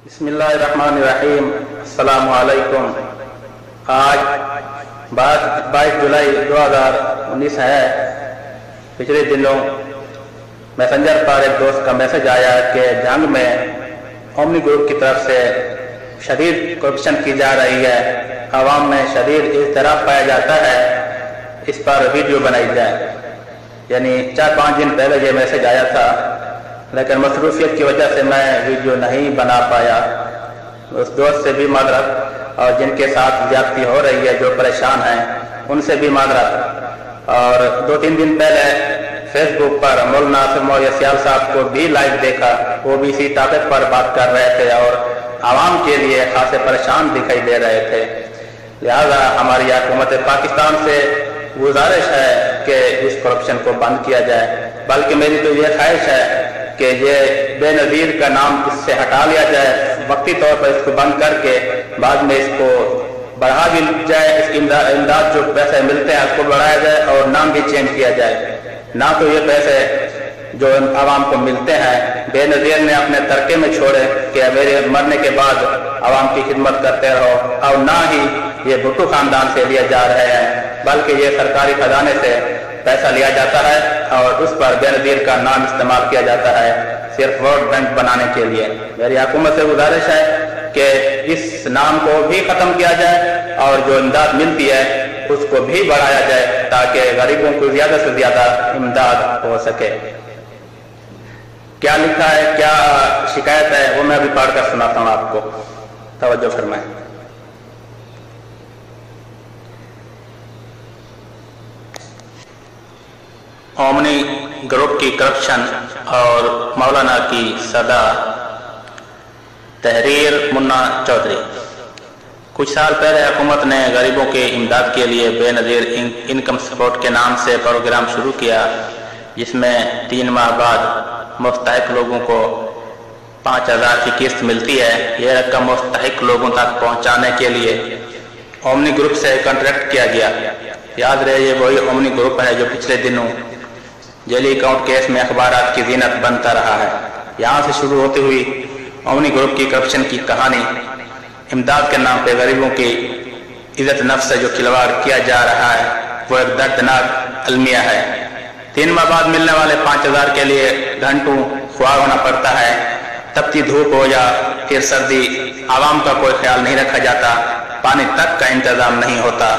बिस्मिल्लाहिर्रहमानिर्रहीम। अस्सलामु अलैकुम। आज 22 जुलाई 2019 है। पिछले दिनों मैसेंजर पर एक दोस्त का मैसेज आया कि जंग में ओमनी ग्रुप की तरफ से शदीद करप्शन की जा रही है, आवाम में शदीद इज़्तिराब पाया जाता है, इस पर वीडियो बनाई जाए। यानी 4-5 दिन पहले ये मैसेज आया था, लेकिन मसरूफियत की वजह से मैं वीडियो नहीं बना पाया। उस दोस्त से भी माजरत, और जिनके साथ ज्यादती हो रही है, जो परेशान हैं, उनसे भी माजरत। और 2-3 दिन पहले फेसबुक पर मौलाना आसिफ मौलवी सियाल साहब को भी लाइव देखा, वो भी इसी टॉपिक पर बात कर रहे थे और आवाम के लिए खासे परेशान दिखाई दे रहे थे। लिहाजा हमारी हुकूमत पाकिस्तान से गुजारिश है कि इस करप्शन को बंद किया जाए। बल्कि मेरी तो ये ख्वाहिश है कि ये बेनज़ीर का नाम इससे हटा लिया जाए, वक्ती तौर पर इसको बंद करके बाद में इसको बढ़ा भी जाए। इसकी इमदाद जो पैसे मिलते हैं उसको बढ़ाया जाए और नाम भी चेंज किया जाए। ना तो ये पैसे जो आवाम को मिलते हैं बेनज़ीर ने अपने तरके में छोड़े कि मेरे मरने के बाद आवाम की खिदमत करते रहो, और ना ही ये भुट्टो खानदान से लिए जा रहे हैं, बल्कि ये सरकारी खजाने से पैसा लिया जाता है और उस पर बेनज़ीर का नाम इस्तेमाल किया जाता है सिर्फ वोट बैंक बनाने के लिए। मेरी हुकूमत से गुजारिश है कि इस नाम को भी खत्म किया जाए और जो इमदाद मिलती है उसको भी बढ़ाया जाए, ताकि गरीबों को ज्यादा से ज्यादा इमदाद हो सके। क्या लिखा है, क्या शिकायत है, वो मैं अभी पढ़कर सुनाता हूँ आपको, तवज्जो फरमाएं। ओमनी ग्रुप की करप्शन और मौलाना की सदा। तहरीर मुन्ना चौधरी। कुछ साल पहले हुकूमत ने गरीबों के इमदाद के लिए बेनज़ीर इनकम सपोर्ट के नाम से प्रोग्राम शुरू किया, जिसमें 3 माह बाद मुस्तहिक लोगों को 5,000 की किस्त मिलती है। यह रकम मुस्तहिक लोगों तक पहुंचाने के लिए ओमनी ग्रुप से कॉन्ट्रैक्ट किया गया। याद रहे, ये वही ओमनी ग्रुप है जो पिछले दिनों जेली अकाउंट केस में अखबारात की जीनत बनता रहा है। यहाँ से शुरू होती हुई ओमनी ग्रुप की करप्शन की कहानी, इमदाद के नाम पे गरीबों की इज्जत नफ्स से जो खिलवाड़ किया जा रहा है, वो एक दर्दनाक अलमिया है। 3 माह बाद मिलने वाले 5,000 के लिए घंटों ख्वार होना पड़ता है। तपती धूप हो या फिर सर्दी, आवाम का कोई ख्याल नहीं रखा जाता, पानी तक का इंतजाम नहीं होता।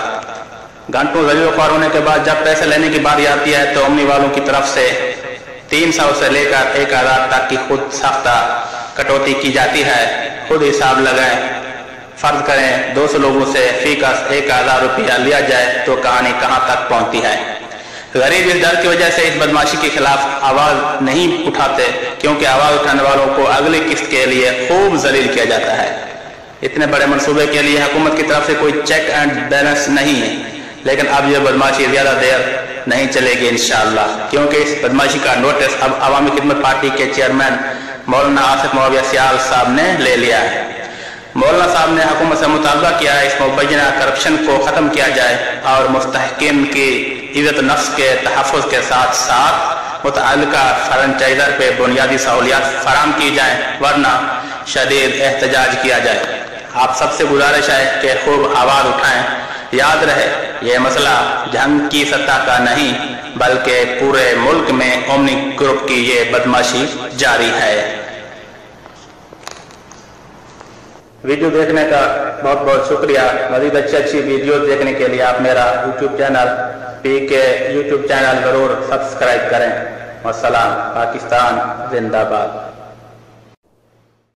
घंटों जलील ख्वार होने के बाद जब पैसे लेने की बारी आती है तो ओमनी वालों की तरफ से 300 से लेकर 1,000 तक की खुद साख्ता कटौती की जाती है। खुद हिसाब लगाएं, फर्ज करें 200 लोगों से फी का 1,000 रुपया लिया जाए तो कहानी कहां तक पहुंचती है। गरीब इस डर की वजह से इस बदमाशी के खिलाफ आवाज नहीं उठाते, क्योंकि आवाज उठाने वालों को अगली किस्त के लिए खूब जलील किया जाता है। इतने बड़े मंसूबे के लिए हुकूमत की तरफ से कोई चेक एंड बैलेंस नहीं है, लेकिन अब यह बदमाशी ज्यादा देर नहीं चलेगी इंशाअल्लाह, क्योंकि इस बदमाशी का नोटिस अब अवामी खिदमत पार्टी के चेयरमैन मौलाना आसिफ मौलवी सियाल साहब ने ले लिया है। मौलाना साहब ने हुकूमत से मुतालबा किया है इस मुबैना करप्शन को खत्म किया जाए और मुस्तहिकीन की इज्जत नफ्स के तहफ़्फ़ुज़ के साथ साथ मुतअल्लिका फ्रेंचाइजर पे बुनियादी सहूलियात फराम की जाए, वरना शदीद एहतजाज किया जाए। आप सबसे गुजारिश है कि खूब आवाज उठाएं। याद रहे, यह मसला जंग की सतह का नहीं, बल्कि पूरे मुल्क में ओमनी ग्रुप की ये बदमाशी जारी है। वीडियो देखने का बहुत बहुत शुक्रिया। मज़ीद अच्छी वीडियो देखने के लिए आप मेरा YouTube channel PK YouTube channel जरूर सब्सक्राइब करें। वस्सलाम। पाकिस्तान जिंदाबाद।